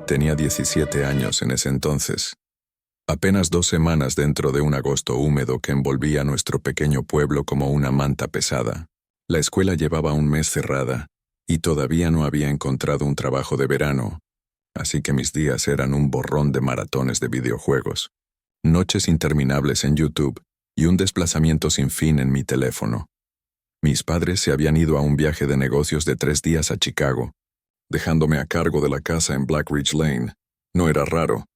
Tenía 17 años en ese entonces. Apenas 2 semanas dentro de un agosto húmedo que envolvía a nuestro pequeño pueblo como una manta pesada. La escuela llevaba un mes cerrada y todavía no había encontrado un trabajo de verano, así que mis días eran un borrón de maratones de videojuegos, noches interminables en YouTube y un desplazamiento sin fin en mi teléfono. Mis padres se habían ido a un viaje de negocios de 3 días a Chicago, dejándome a cargo de la casa en Black Ridge Lane. No era raro.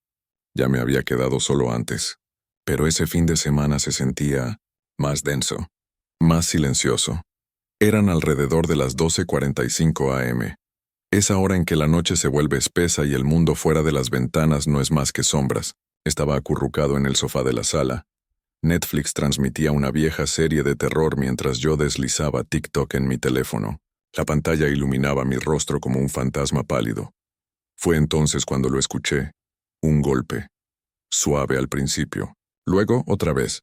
Ya me había quedado solo antes. Pero ese fin de semana se sentía más denso, más silencioso. Eran alrededor de las 12:45 a.m. Esa hora en que la noche se vuelve espesa y el mundo fuera de las ventanas no es más que sombras. Estaba acurrucado en el sofá de la sala. Netflix transmitía una vieja serie de terror mientras yo deslizaba TikTok en mi teléfono. La pantalla iluminaba mi rostro como un fantasma pálido. Fue entonces cuando lo escuché. Un golpe. Suave al principio. Luego, otra vez.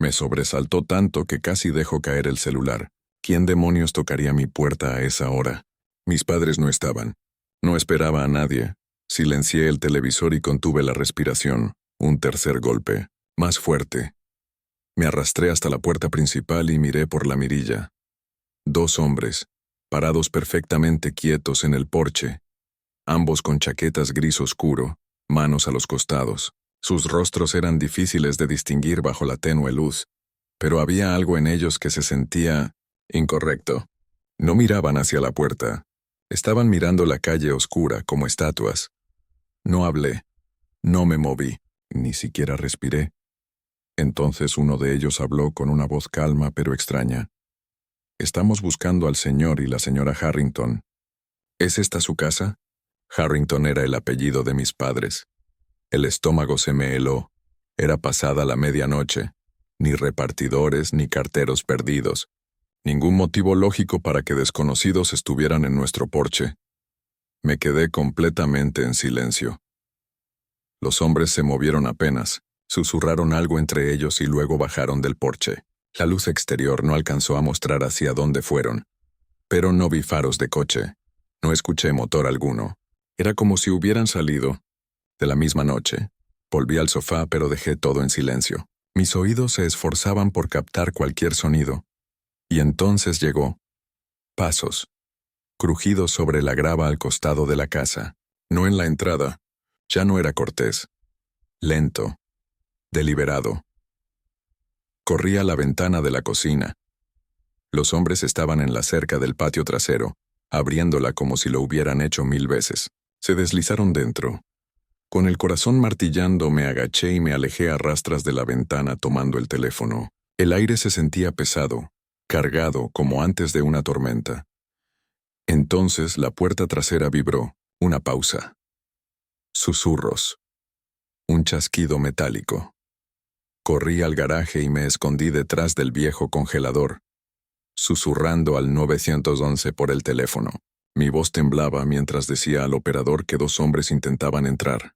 Me sobresaltó tanto que casi dejó caer el celular. ¿Quién demonios tocaría mi puerta a esa hora? Mis padres no estaban. No esperaba a nadie. Silencié el televisor y contuve la respiración. Un tercer golpe. Más fuerte. Me arrastré hasta la puerta principal y miré por la mirilla. 2 hombres, parados perfectamente quietos en el porche, ambos con chaquetas gris oscuro, manos a los costados. Sus rostros eran difíciles de distinguir bajo la tenue luz, pero había algo en ellos que se sentía incorrecto. No miraban hacia la puerta. Estaban mirando la calle oscura como estatuas. No hablé. No me moví. Ni siquiera respiré. Entonces uno de ellos habló con una voz calma pero extraña. «Estamos buscando al señor y la señora Harrington. ¿Es esta su casa?» Harrington era el apellido de mis padres. El estómago se me heló. Era pasada la medianoche. Ni repartidores ni carteros perdidos. Ningún motivo lógico para que desconocidos estuvieran en nuestro porche. Me quedé completamente en silencio. Los hombres se movieron apenas. Susurraron algo entre ellos y luego bajaron del porche. La luz exterior no alcanzó a mostrar hacia dónde fueron. Pero no vi faros de coche. No escuché motor alguno. Era como si hubieran salido. De la misma noche. Volví al sofá pero dejé todo en silencio. Mis oídos se esforzaban por captar cualquier sonido. Y entonces llegó. Pasos. Crujidos sobre la grava al costado de la casa. No en la entrada. Ya no era cortés. Lento. Deliberado. Corrí a la ventana de la cocina. Los hombres estaban en la cerca del patio trasero, abriéndola como si lo hubieran hecho 1000 veces. Se deslizaron dentro. Con el corazón martillando me agaché y me alejé a rastras de la ventana tomando el teléfono. El aire se sentía pesado, cargado como antes de una tormenta. Entonces la puerta trasera vibró. Una pausa. Susurros. Un chasquido metálico. Corrí al garaje y me escondí detrás del viejo congelador, susurrando al 911 por el teléfono. Mi voz temblaba mientras decía al operador que 2 hombres intentaban entrar.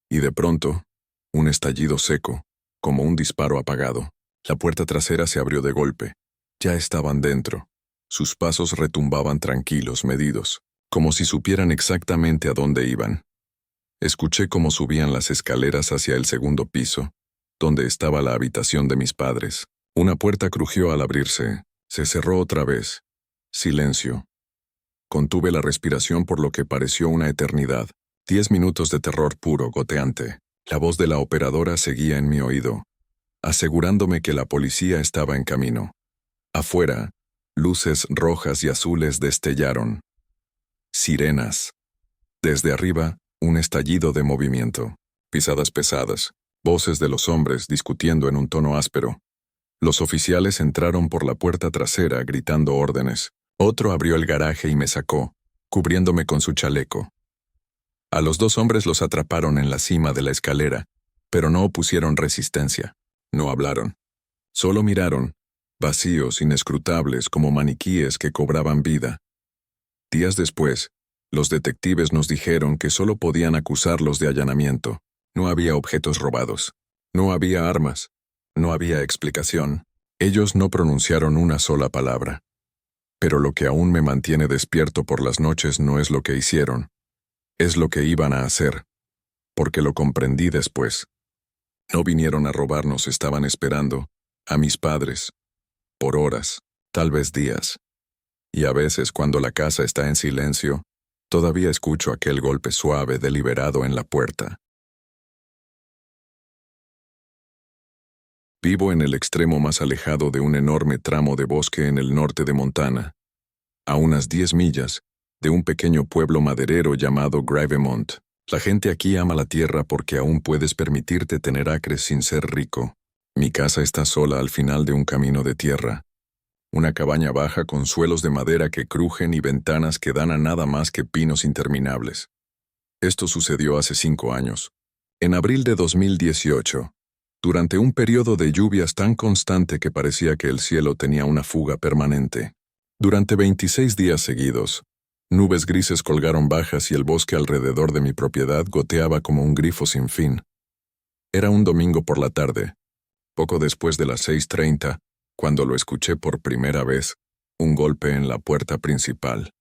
Y de pronto, un estallido seco, como un disparo apagado. La puerta trasera se abrió de golpe. Ya estaban dentro. Sus pasos retumbaban tranquilos, medidos, como si supieran exactamente a dónde iban. Escuché cómo subían las escaleras hacia el segundo piso, donde estaba la habitación de mis padres. Una puerta crujió al abrirse. Se cerró otra vez. Silencio. Contuve la respiración por lo que pareció una eternidad. 10 minutos de terror puro, goteante. La voz de la operadora seguía en mi oído, asegurándome que la policía estaba en camino. Afuera, luces rojas y azules destellaron. Sirenas. Desde arriba, un estallido de movimiento. Pisadas pesadas. Voces de los hombres discutiendo en un tono áspero. Los oficiales entraron por la puerta trasera gritando órdenes. Otro abrió el garaje y me sacó, cubriéndome con su chaleco. A los 2 hombres los atraparon en la cima de la escalera, pero no opusieron resistencia. No hablaron. Solo miraron, vacíos, inescrutables como maniquíes que cobraban vida. Días después, los detectives nos dijeron que solo podían acusarlos de allanamiento. No había objetos robados. No había armas. No había explicación. Ellos no pronunciaron una sola palabra. Pero lo que aún me mantiene despierto por las noches no es lo que hicieron, Es lo que iban a hacer, porque lo comprendí después. No vinieron a robarnos, estaban esperando a mis padres, por horas, tal vez días. Y a veces, cuando la casa está en silencio, todavía escucho aquel golpe suave, deliberado en la puerta. Vivo en el extremo más alejado de un enorme tramo de bosque en el norte de Montana, a unas 10 millas de un pequeño pueblo maderero llamado Gravemont. La gente aquí ama la tierra porque aún puedes permitirte tener acres sin ser rico. Mi casa está sola al final de un camino de tierra. Una cabaña baja con suelos de madera que crujen y ventanas que dan a nada más que pinos interminables. Esto sucedió hace 5 años. En abril de 2018, durante un periodo de lluvias tan constante que parecía que el cielo tenía una fuga permanente. Durante 26 días seguidos, nubes grises colgaron bajas y el bosque alrededor de mi propiedad goteaba como un grifo sin fin. Era un domingo por la tarde, poco después de las 6:30, cuando lo escuché por primera vez, un golpe en la puerta principal.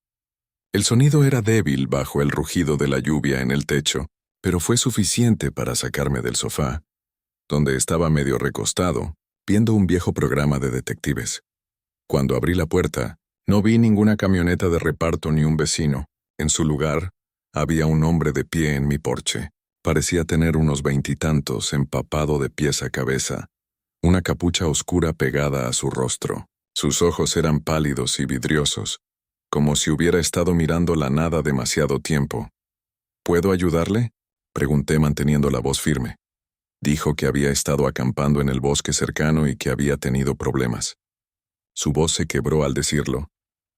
El sonido era débil bajo el rugido de la lluvia en el techo, pero fue suficiente para sacarme del sofá, donde estaba medio recostado, viendo un viejo programa de detectives. Cuando abrí la puerta, no vi ninguna camioneta de reparto ni un vecino. En su lugar, había un hombre de pie en mi porche. Parecía tener unos 20 y tantos, empapado de pies a cabeza, una capucha oscura pegada a su rostro. Sus ojos eran pálidos y vidriosos, como si hubiera estado mirando la nada demasiado tiempo. ¿Puedo ayudarle?, pregunté manteniendo la voz firme. Dijo que había estado acampando en el bosque cercano y que había tenido problemas. Su voz se quebró al decirlo,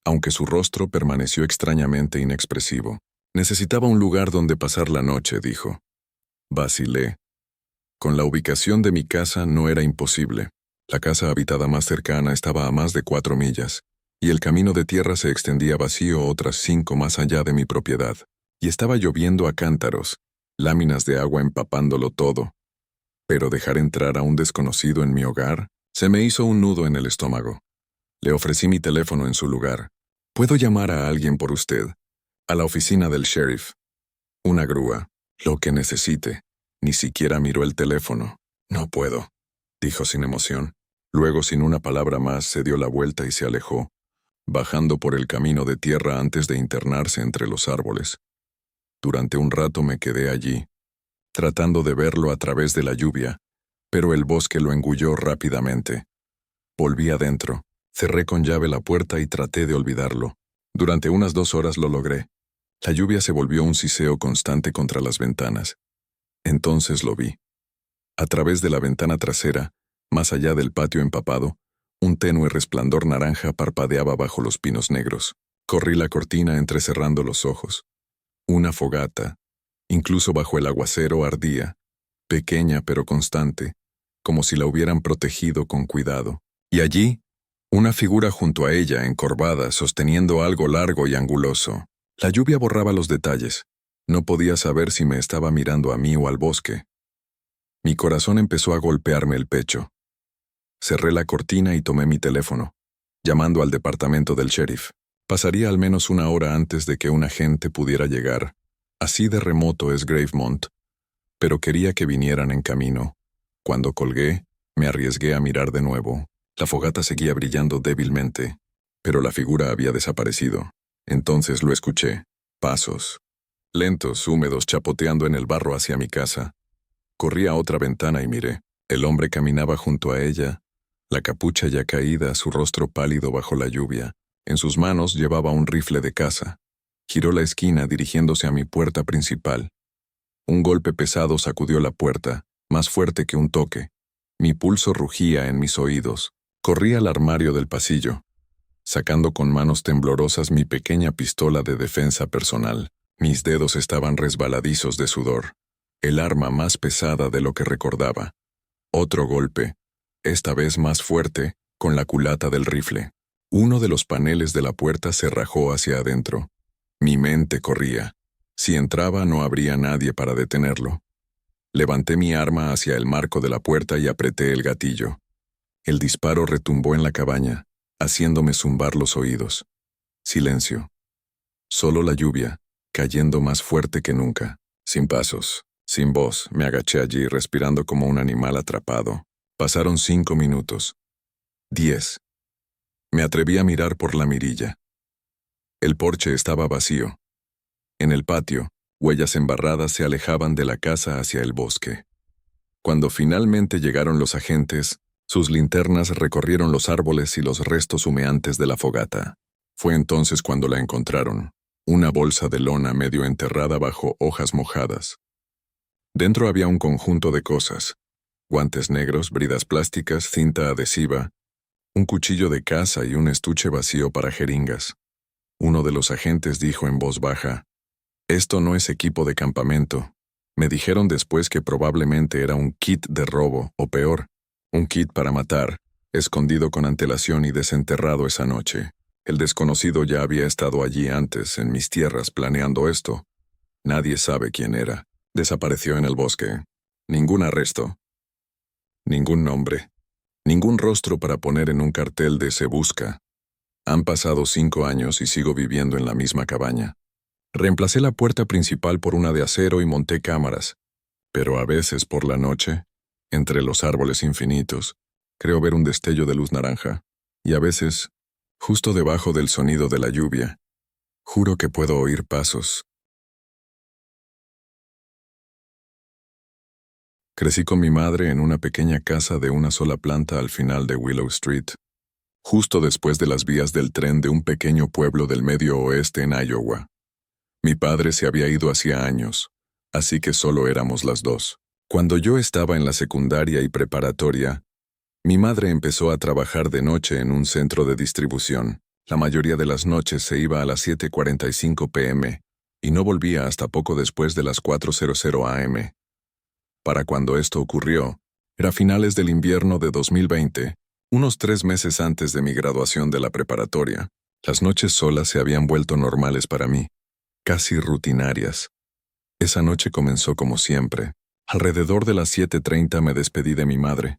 aunque su rostro permaneció extrañamente inexpresivo. Necesitaba un lugar donde pasar la noche, dijo. Vacilé. Con la ubicación de mi casa no era imposible. La casa habitada más cercana estaba a más de 4 millas, y el camino de tierra se extendía vacío otras 5 más allá de mi propiedad. Y estaba lloviendo a cántaros, láminas de agua empapándolo todo. Pero dejar entrar a un desconocido en mi hogar, se me hizo un nudo en el estómago. Le ofrecí mi teléfono en su lugar. ¿Puedo llamar a alguien por usted? A la oficina del sheriff. Una grúa. Lo que necesite. Ni siquiera miró el teléfono. No puedo, dijo sin emoción. Luego, sin una palabra más, se dio la vuelta y se alejó, bajando por el camino de tierra antes de internarse entre los árboles. Durante un rato me quedé allí, tratando de verlo a través de la lluvia, pero el bosque lo engulló rápidamente. Volví adentro, cerré con llave la puerta y traté de olvidarlo. Durante unas 2 horas lo logré. La lluvia se volvió un siseo constante contra las ventanas. Entonces lo vi. A través de la ventana trasera, más allá del patio empapado, un tenue resplandor naranja parpadeaba bajo los pinos negros. Corrí la cortina entrecerrando los ojos. Una fogata, incluso bajo el aguacero, ardía, pequeña pero constante, como si la hubieran protegido con cuidado. Y allí, una figura junto a ella, encorvada, sosteniendo algo largo y anguloso. La lluvia borraba los detalles. No podía saber si me estaba mirando a mí o al bosque. Mi corazón empezó a golpearme el pecho. Cerré la cortina y tomé mi teléfono, llamando al departamento del sheriff. Pasaría al menos 1 hora antes de que un agente pudiera llegar. Así de remoto es Gravemont, pero quería que vinieran en camino. Cuando colgué, me arriesgué a mirar de nuevo. La fogata seguía brillando débilmente, pero la figura había desaparecido. Entonces lo escuché. Pasos. Lentos, húmedos, chapoteando en el barro hacia mi casa. Corrí a otra ventana y miré. El hombre caminaba junto a ella, la capucha ya caída, su rostro pálido bajo la lluvia. En sus manos llevaba un rifle de caza. Giró la esquina dirigiéndose a mi puerta principal. Un golpe pesado sacudió la puerta, más fuerte que un toque. Mi pulso rugía en mis oídos. Corrí al armario del pasillo, sacando con manos temblorosas mi pequeña pistola de defensa personal. Mis dedos estaban resbaladizos de sudor. El arma más pesada de lo que recordaba. Otro golpe, esta vez más fuerte, con la culata del rifle. Uno de los paneles de la puerta se rajó hacia adentro. Mi mente corría. Si entraba no habría nadie para detenerlo. Levanté mi arma hacia el marco de la puerta y apreté el gatillo. El disparo retumbó en la cabaña, haciéndome zumbar los oídos. Silencio. Solo la lluvia, cayendo más fuerte que nunca. Sin pasos, sin voz, me agaché allí respirando como un animal atrapado. Pasaron 5 minutos. 10. Me atreví a mirar por la mirilla. El porche estaba vacío. En el patio, huellas embarradas se alejaban de la casa hacia el bosque. Cuando finalmente llegaron los agentes, sus linternas recorrieron los árboles y los restos humeantes de la fogata. Fue entonces cuando la encontraron, una bolsa de lona medio enterrada bajo hojas mojadas. Dentro había un conjunto de cosas: guantes negros, bridas plásticas, cinta adhesiva, un cuchillo de caza y un estuche vacío para jeringas. Uno de los agentes dijo en voz baja: «Esto no es equipo de campamento». Me dijeron después que probablemente era un kit de robo, o peor, un kit para matar, escondido con antelación y desenterrado esa noche. El desconocido ya había estado allí antes, en mis tierras, planeando esto. Nadie sabe quién era. Desapareció en el bosque. Ningún arresto. Ningún nombre. Ningún rostro para poner en un cartel de «Se busca». Han pasado 5 años y sigo viviendo en la misma cabaña. Reemplacé la puerta principal por una de acero y monté cámaras, pero a veces por la noche, entre los árboles infinitos, creo ver un destello de luz naranja, y a veces, justo debajo del sonido de la lluvia, juro que puedo oír pasos. Crecí con mi madre en una pequeña casa de una sola planta al final de Willow Street, justo después de las vías del tren de un pequeño pueblo del medio oeste en Iowa. Mi padre se había ido hacía años, así que solo éramos las dos. Cuando yo estaba en la secundaria y preparatoria, mi madre empezó a trabajar de noche en un centro de distribución. La mayoría de las noches se iba a las 7:45 p.m. y no volvía hasta poco después de las 4:00 a.m. Para cuando esto ocurrió, era finales del invierno de 2020, unos 3 meses antes de mi graduación de la preparatoria. Las noches solas se habían vuelto normales para mí, casi rutinarias. Esa noche comenzó como siempre. Alrededor de las 7:30 me despedí de mi madre.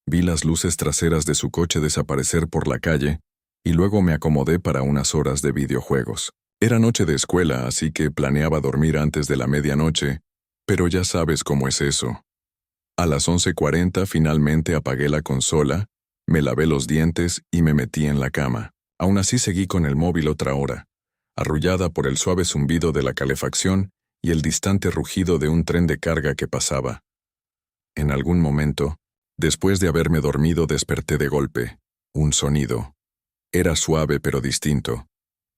Vi las luces traseras de su coche desaparecer por la calle y luego me acomodé para unas horas de videojuegos. Era noche de escuela, así que planeaba dormir antes de la medianoche, pero ya sabes cómo es eso. A las 11:40 finalmente apagué la consola, me lavé los dientes y me metí en la cama. Aún así seguí con el móvil otra hora, arrullada por el suave zumbido de la calefacción y el distante rugido de un tren de carga que pasaba. En algún momento, después de haberme dormido, desperté de golpe. Un sonido. Era suave pero distinto.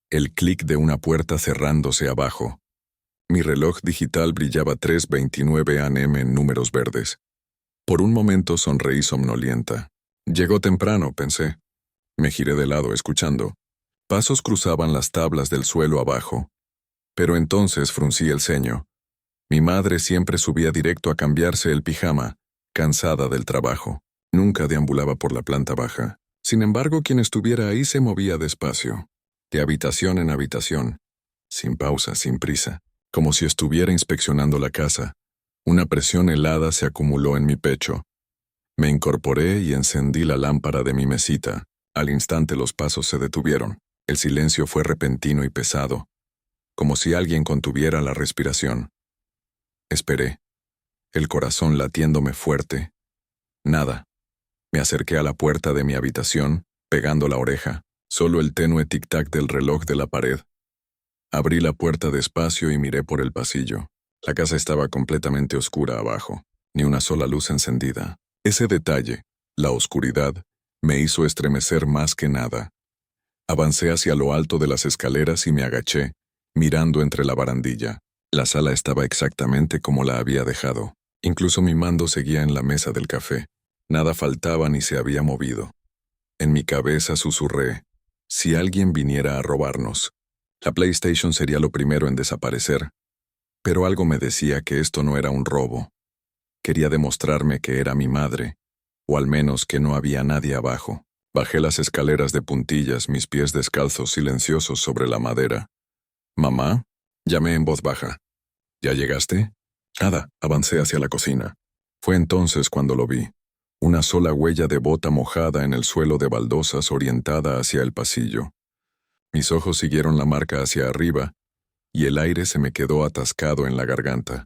El clic de una puerta cerrándose abajo. Mi reloj digital brillaba 3:29 a.m. en números verdes. Por un momento sonreí somnolienta. Llegó temprano, pensé. Me giré de lado, escuchando. Pasos cruzaban las tablas del suelo abajo. Pero entonces fruncí el ceño. Mi madre siempre subía directo a cambiarse el pijama, cansada del trabajo. Nunca deambulaba por la planta baja. Sin embargo, quien estuviera ahí se movía despacio, de habitación en habitación, sin pausa, sin prisa, como si estuviera inspeccionando la casa. Una presión helada se acumuló en mi pecho. Me incorporé y encendí la lámpara de mi mesita. Al instante los pasos se detuvieron. El silencio fue repentino y pesado, como si alguien contuviera la respiración. Esperé, el corazón latiéndome fuerte. Nada. Me acerqué a la puerta de mi habitación, pegando la oreja, solo el tenue tic-tac del reloj de la pared. Abrí la puerta despacio y miré por el pasillo. La casa estaba completamente oscura abajo, ni una sola luz encendida. Ese detalle, la oscuridad, me hizo estremecer más que nada. Avancé hacia lo alto de las escaleras y me agaché, mirando entre la barandilla. La sala estaba exactamente como la había dejado. Incluso mi mando seguía en la mesa del café. Nada faltaba ni se había movido. En mi cabeza susurré: si alguien viniera a robarnos, la PlayStation sería lo primero en desaparecer. Pero algo me decía que esto no era un robo. Quería demostrarme que era mi madre, o al menos que no había nadie abajo. Bajé las escaleras de puntillas, mis pies descalzos silenciosos sobre la madera. «¿Mamá?», llamé en voz baja. «¿Ya llegaste?». Nada, avancé hacia la cocina. Fue entonces cuando lo vi. Una sola huella de bota mojada en el suelo de baldosas orientada hacia el pasillo. Mis ojos siguieron la marca hacia arriba, y el aire se me quedó atascado en la garganta.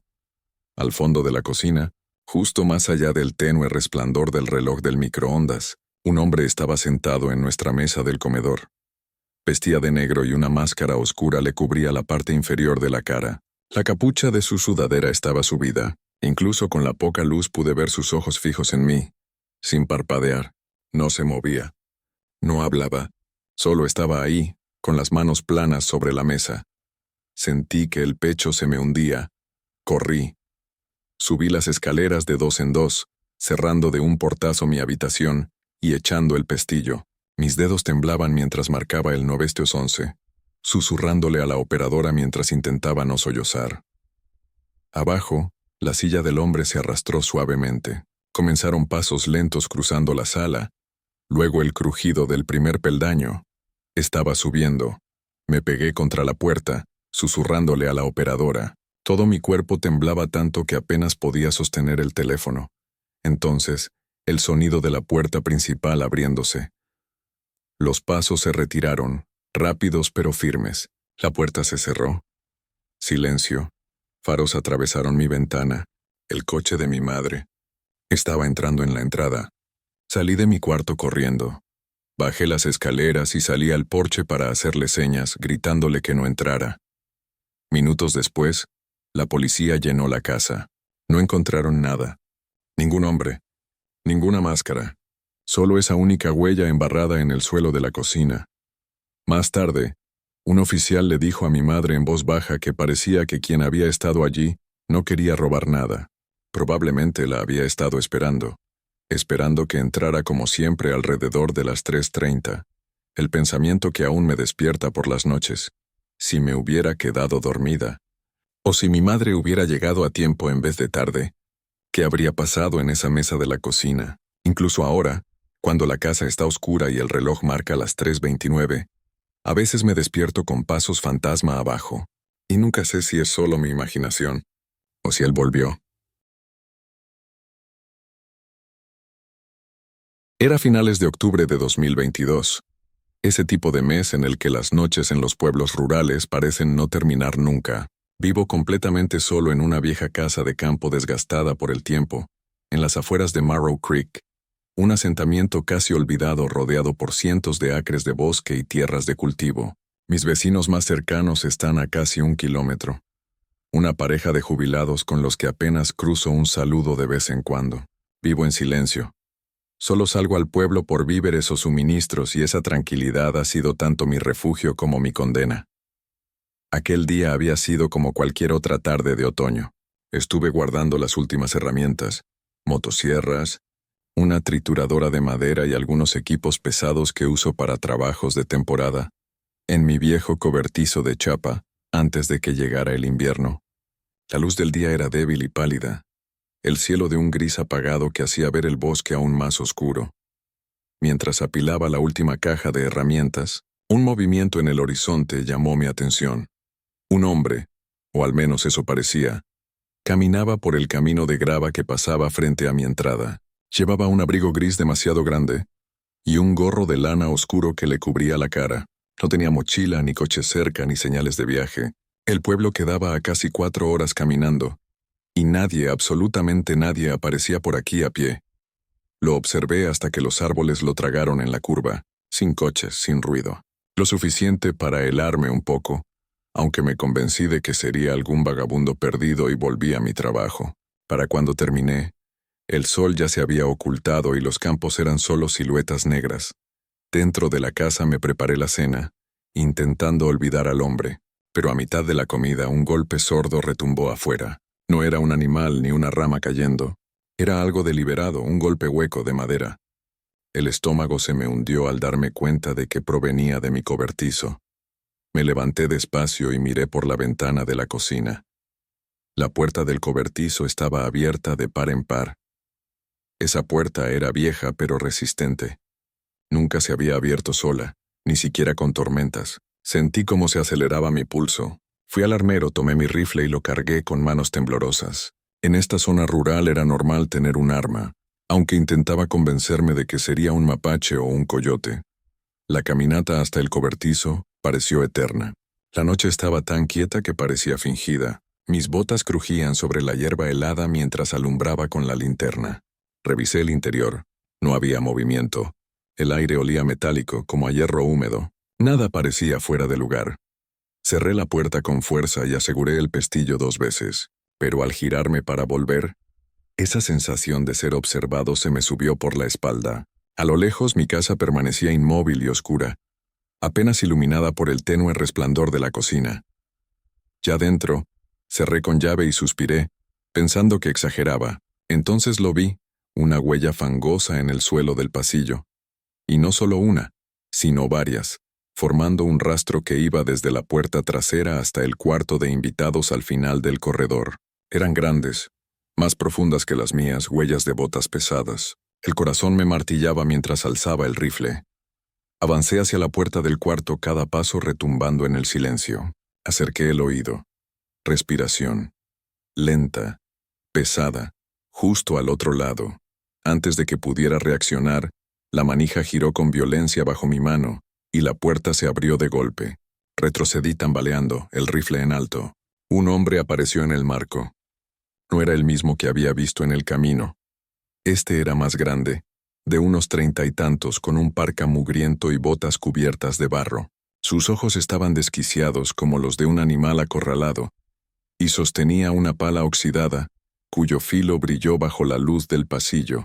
Al fondo de la cocina, justo más allá del tenue resplandor del reloj del microondas, un hombre estaba sentado en nuestra mesa del comedor. Vestía de negro y una máscara oscura le cubría la parte inferior de la cara. La capucha de su sudadera estaba subida. Incluso con la poca luz pude ver sus ojos fijos en mí, sin parpadear. No se movía. No hablaba. Solo estaba ahí, con las manos planas sobre la mesa. Sentí que el pecho se me hundía. Corrí. Subí las escaleras de 2 en 2, cerrando de un portazo mi habitación y echando el pestillo. Mis dedos temblaban mientras marcaba el 911, susurrándole a la operadora mientras intentaba no sollozar. Abajo, la silla del hombre se arrastró suavemente. Comenzaron pasos lentos cruzando la sala, luego el crujido del primer peldaño. Estaba subiendo. Me pegué contra la puerta, susurrándole a la operadora. Todo mi cuerpo temblaba tanto que apenas podía sostener el teléfono. Entonces, el sonido de la puerta principal abriéndose. Los pasos se retiraron, rápidos pero firmes. La puerta se cerró. Silencio. Faros atravesaron mi ventana. El coche de mi madre. Estaba entrando en la entrada. Salí de mi cuarto corriendo. Bajé las escaleras y salí al porche para hacerle señas, gritándole que no entrara. Minutos después, la policía llenó la casa. No encontraron nada. Ningún hombre. Ninguna máscara. Solo esa única huella embarrada en el suelo de la cocina. Más tarde, un oficial le dijo a mi madre en voz baja que parecía que quien había estado allí no quería robar nada. Probablemente la había estado esperando que entrara como siempre alrededor de las 3:30. El pensamiento que aún me despierta por las noches. Si me hubiera quedado dormida. O si mi madre hubiera llegado a tiempo en vez de tarde. ¿Qué habría pasado en esa mesa de la cocina? Incluso ahora, cuando la casa está oscura y el reloj marca las 3:29, a veces me despierto con pasos fantasma abajo, y nunca sé si es solo mi imaginación, o si él volvió. Era finales de octubre de 2022, ese tipo de mes en el que las noches en los pueblos rurales parecen no terminar nunca. Vivo completamente solo en una vieja casa de campo desgastada por el tiempo, en las afueras de Marrow Creek, un asentamiento casi olvidado rodeado por cientos de acres de bosque y tierras de cultivo. Mis vecinos más cercanos están a casi 1 kilómetro. Una pareja de jubilados con los que apenas cruzo un saludo de vez en cuando. Vivo en silencio. Solo salgo al pueblo por víveres o suministros y esa tranquilidad ha sido tanto mi refugio como mi condena. Aquel día había sido como cualquier otra tarde de otoño. Estuve guardando las últimas herramientas, motosierras, una trituradora de madera y algunos equipos pesados que uso para trabajos de temporada, en mi viejo cobertizo de chapa, antes de que llegara el invierno. La luz del día era débil y pálida, el cielo de un gris apagado que hacía ver el bosque aún más oscuro. Mientras apilaba la última caja de herramientas, un movimiento en el horizonte llamó mi atención. Un hombre, o al menos eso parecía, caminaba por el camino de grava que pasaba frente a mi entrada. Llevaba un abrigo gris demasiado grande y un gorro de lana oscuro que le cubría la cara. No tenía mochila, ni coche cerca, ni señales de viaje. El pueblo quedaba a casi 4 horas caminando, y nadie, absolutamente nadie, aparecía por aquí a pie. Lo observé hasta que los árboles lo tragaron en la curva, sin coches, sin ruido. Lo suficiente para helarme un poco, aunque me convencí de que sería algún vagabundo perdido y volví a mi trabajo. Para cuando terminé, el sol ya se había ocultado y los campos eran solo siluetas negras. Dentro de la casa me preparé la cena, intentando olvidar al hombre, pero a mitad de la comida un golpe sordo retumbó afuera. No era un animal ni una rama cayendo. Era algo deliberado, un golpe hueco de madera. El estómago se me hundió al darme cuenta de que provenía de mi cobertizo. Me levanté despacio y miré por la ventana de la cocina. La puerta del cobertizo estaba abierta de par en par. Esa puerta era vieja pero resistente. Nunca se había abierto sola, ni siquiera con tormentas. Sentí cómo se aceleraba mi pulso. Fui al armero, tomé mi rifle y lo cargué con manos temblorosas. En esta zona rural era normal tener un arma, aunque intentaba convencerme de que sería un mapache o un coyote. La caminata hasta el cobertizo pareció eterna. La noche estaba tan quieta que parecía fingida. Mis botas crujían sobre la hierba helada mientras alumbraba con la linterna. Revisé el interior. No había movimiento. El aire olía metálico, como a hierro húmedo. Nada parecía fuera de lugar. Cerré la puerta con fuerza y aseguré el pestillo 2 veces. Pero al girarme para volver, esa sensación de ser observado se me subió por la espalda. A lo lejos mi casa permanecía inmóvil y oscura, apenas iluminada por el tenue resplandor de la cocina. Ya dentro, cerré con llave y suspiré, pensando que exageraba. Entonces lo vi, una huella fangosa en el suelo del pasillo. Y no solo una, sino varias, formando un rastro que iba desde la puerta trasera hasta el cuarto de invitados al final del corredor. Eran grandes, más profundas que las mías, huellas de botas pesadas. El corazón me martillaba mientras alzaba el rifle. Avancé hacia la puerta del cuarto, cada paso retumbando en el silencio. Acerqué el oído. Respiración. Lenta, pesada, justo al otro lado. Antes de que pudiera reaccionar, la manija giró con violencia bajo mi mano, y la puerta se abrió de golpe. Retrocedí tambaleando, el rifle en alto. Un hombre apareció en el marco. No era el mismo que había visto en el camino. Este era más grande, de unos 30 y tantos, con un parca mugriento y botas cubiertas de barro. Sus ojos estaban desquiciados como los de un animal acorralado, y sostenía una pala oxidada, cuyo filo brilló bajo la luz del pasillo.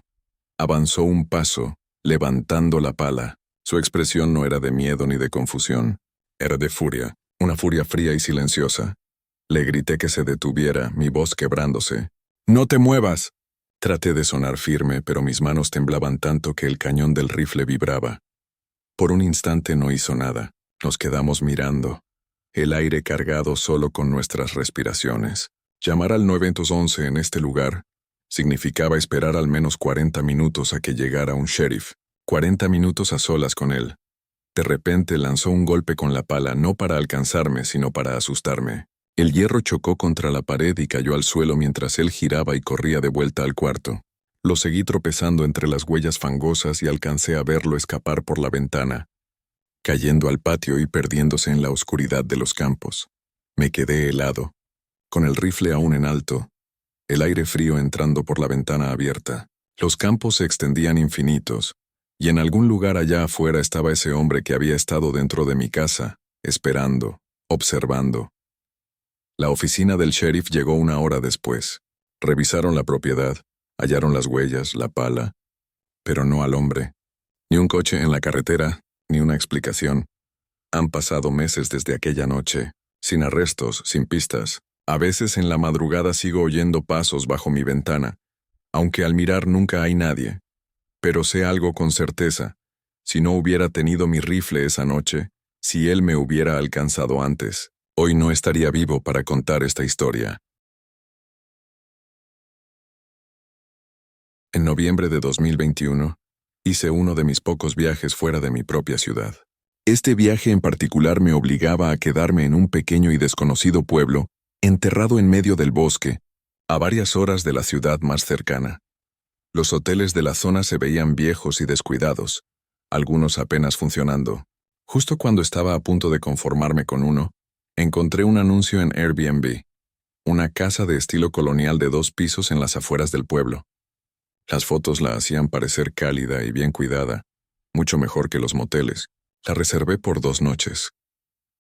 Avanzó un paso, levantando la pala. Su expresión no era de miedo ni de confusión, era de furia, una furia fría y silenciosa. Le grité que se detuviera, mi voz quebrándose. «¡No te muevas!». Traté de sonar firme, pero mis manos temblaban tanto que el cañón del rifle vibraba. Por un instante no hizo nada. Nos quedamos mirando, el aire cargado solo con nuestras respiraciones. Llamar al 911 en este lugar significaba esperar al menos 40 minutos a que llegara un sheriff. 40 minutos a solas con él. De repente lanzó un golpe con la pala, no para alcanzarme, sino para asustarme. El hierro chocó contra la pared y cayó al suelo mientras él giraba y corría de vuelta al cuarto. Lo seguí tropezando entre las huellas fangosas y alcancé a verlo escapar por la ventana, cayendo al patio y perdiéndose en la oscuridad de los campos. Me quedé helado, con el rifle aún en alto, el aire frío entrando por la ventana abierta. Los campos se extendían infinitos, y en algún lugar allá afuera estaba ese hombre que había estado dentro de mi casa, esperando, observando. La oficina del sheriff llegó 1 hora después. Revisaron la propiedad, hallaron las huellas, la pala, pero no al hombre. Ni un coche en la carretera, ni una explicación. Han pasado meses desde aquella noche, sin arrestos, sin pistas. A veces en la madrugada sigo oyendo pasos bajo mi ventana, aunque al mirar nunca hay nadie. Pero sé algo con certeza. Si no hubiera tenido mi rifle esa noche, si él me hubiera alcanzado antes, hoy no estaría vivo para contar esta historia. En noviembre de 2021, hice uno de mis pocos viajes fuera de mi propia ciudad. Este viaje en particular me obligaba a quedarme en un pequeño y desconocido pueblo, enterrado en medio del bosque, a varias horas de la ciudad más cercana. Los hoteles de la zona se veían viejos y descuidados, algunos apenas funcionando. Justo cuando estaba a punto de conformarme con uno, encontré un anuncio en Airbnb, una casa de estilo colonial de 2 pisos en las afueras del pueblo. Las fotos la hacían parecer cálida y bien cuidada, mucho mejor que los moteles. La reservé por 2 noches,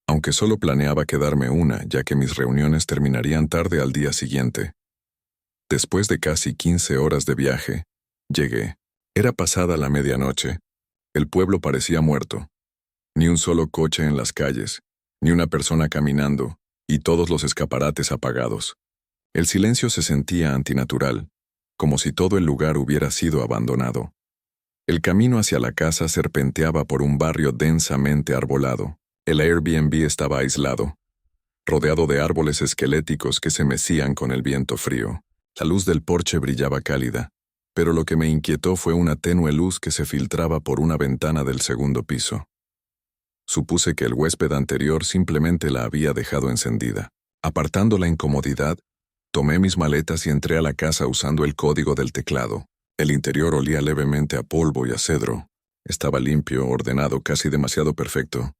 aunque solo planeaba quedarme una, ya que mis reuniones terminarían tarde al día siguiente. Después de casi 15 horas de viaje, llegué. Era pasada la medianoche. El pueblo parecía muerto. Ni un solo coche en las calles, ni una persona caminando, y todos los escaparates apagados. El silencio se sentía antinatural, como si todo el lugar hubiera sido abandonado. El camino hacia la casa serpenteaba por un barrio densamente arbolado. El Airbnb estaba aislado, rodeado de árboles esqueléticos que se mecían con el viento frío. La luz del porche brillaba cálida, pero lo que me inquietó fue una tenue luz que se filtraba por una ventana del 2.º piso. Supuse que el huésped anterior simplemente la había dejado encendida. Apartando la incomodidad, tomé mis maletas y entré a la casa usando el código del teclado. El interior olía levemente a polvo y a cedro. Estaba limpio, ordenado, casi demasiado perfecto.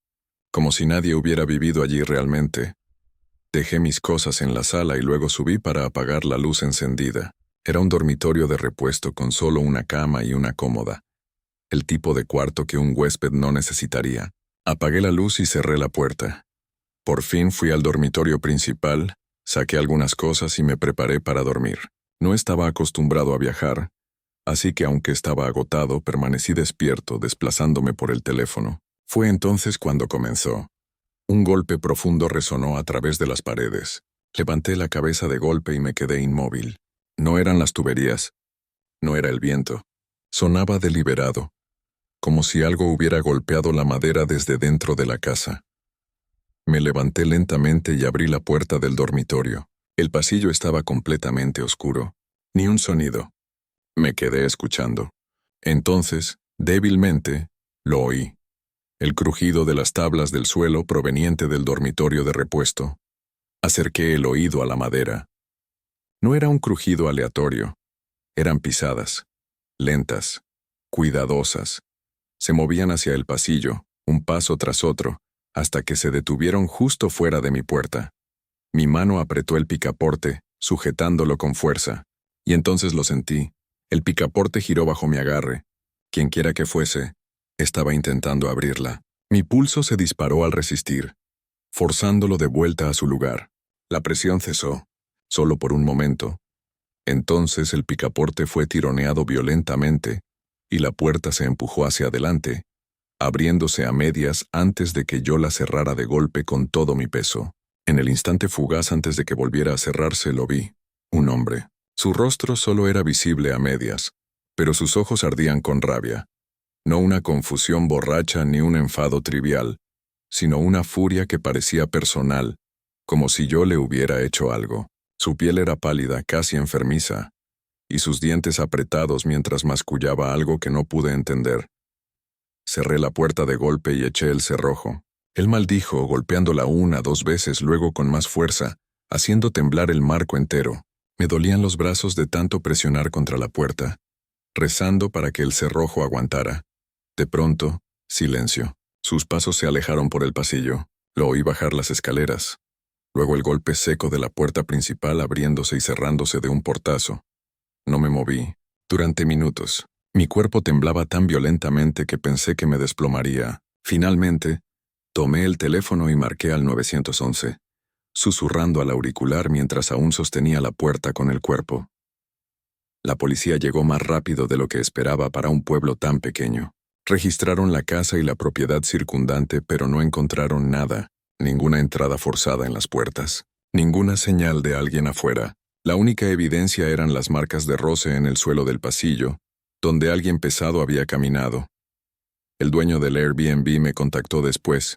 como si nadie hubiera vivido allí realmente. Dejé mis cosas en la sala y luego subí para apagar la luz encendida. Era un dormitorio de repuesto con solo una cama y una cómoda. El tipo de cuarto que un huésped no necesitaría. Apagué la luz y cerré la puerta. Por fin fui al dormitorio principal, saqué algunas cosas y me preparé para dormir. No estaba acostumbrado a viajar, así que aunque estaba agotado, permanecí despierto, desplazándome por el teléfono. Fue entonces cuando comenzó. Un golpe profundo resonó a través de las paredes. Levanté la cabeza de golpe y me quedé inmóvil. No eran las tuberías. No era el viento. Sonaba deliberado, como si algo hubiera golpeado la madera desde dentro de la casa. Me levanté lentamente y abrí la puerta del dormitorio. El pasillo estaba completamente oscuro. Ni un sonido. Me quedé escuchando. Entonces, débilmente, lo oí. El crujido de las tablas del suelo proveniente del dormitorio de repuesto. Acerqué el oído a la madera. No era un crujido aleatorio. Eran pisadas, lentas, cuidadosas. Se movían hacia el pasillo, un paso tras otro, hasta que se detuvieron justo fuera de mi puerta. Mi mano apretó el picaporte, sujetándolo con fuerza, y entonces lo sentí. El picaporte giró bajo mi agarre. Quienquiera que fuese, estaba intentando abrirla. Mi pulso se disparó al resistir, forzándolo de vuelta a su lugar. La presión cesó, solo por un momento. Entonces el picaporte fue tironeado violentamente, y la puerta se empujó hacia adelante, abriéndose a medias antes de que yo la cerrara de golpe con todo mi peso. En el instante fugaz antes de que volviera a cerrarse lo vi. Un hombre. Su rostro solo era visible a medias, pero sus ojos ardían con rabia. No una confusión borracha ni un enfado trivial, sino una furia que parecía personal, como si yo le hubiera hecho algo. Su piel era pálida, casi enfermiza, y sus dientes apretados mientras mascullaba algo que no pude entender. Cerré la puerta de golpe y eché el cerrojo. Él maldijo, golpeándola 1 o 2 veces, luego con más fuerza, haciendo temblar el marco entero. Me dolían los brazos de tanto presionar contra la puerta, rezando para que el cerrojo aguantara. De pronto, silencio. Sus pasos se alejaron por el pasillo. Lo oí bajar las escaleras. Luego el golpe seco de la puerta principal abriéndose y cerrándose de un portazo. No me moví. Durante minutos, mi cuerpo temblaba tan violentamente que pensé que me desplomaría. Finalmente, tomé el teléfono y marqué al 911, susurrando al auricular mientras aún sostenía la puerta con el cuerpo. La policía llegó más rápido de lo que esperaba para un pueblo tan pequeño. Registraron la casa y la propiedad circundante, pero no encontraron nada, ninguna entrada forzada en las puertas, ninguna señal de alguien afuera. La única evidencia eran las marcas de roce en el suelo del pasillo, donde alguien pesado había caminado. El dueño del Airbnb me contactó después,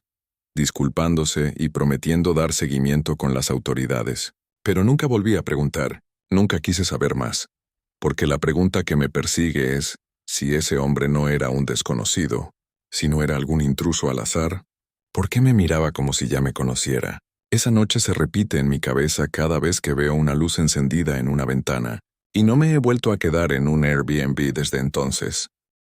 disculpándose y prometiendo dar seguimiento con las autoridades. Pero nunca volví a preguntar, nunca quise saber más, porque la pregunta que me persigue es si ese hombre no era un desconocido, si no era algún intruso al azar. ¿Por qué me miraba como si ya me conociera? Esa noche se repite en mi cabeza cada vez que veo una luz encendida en una ventana, y no me he vuelto a quedar en un Airbnb desde entonces.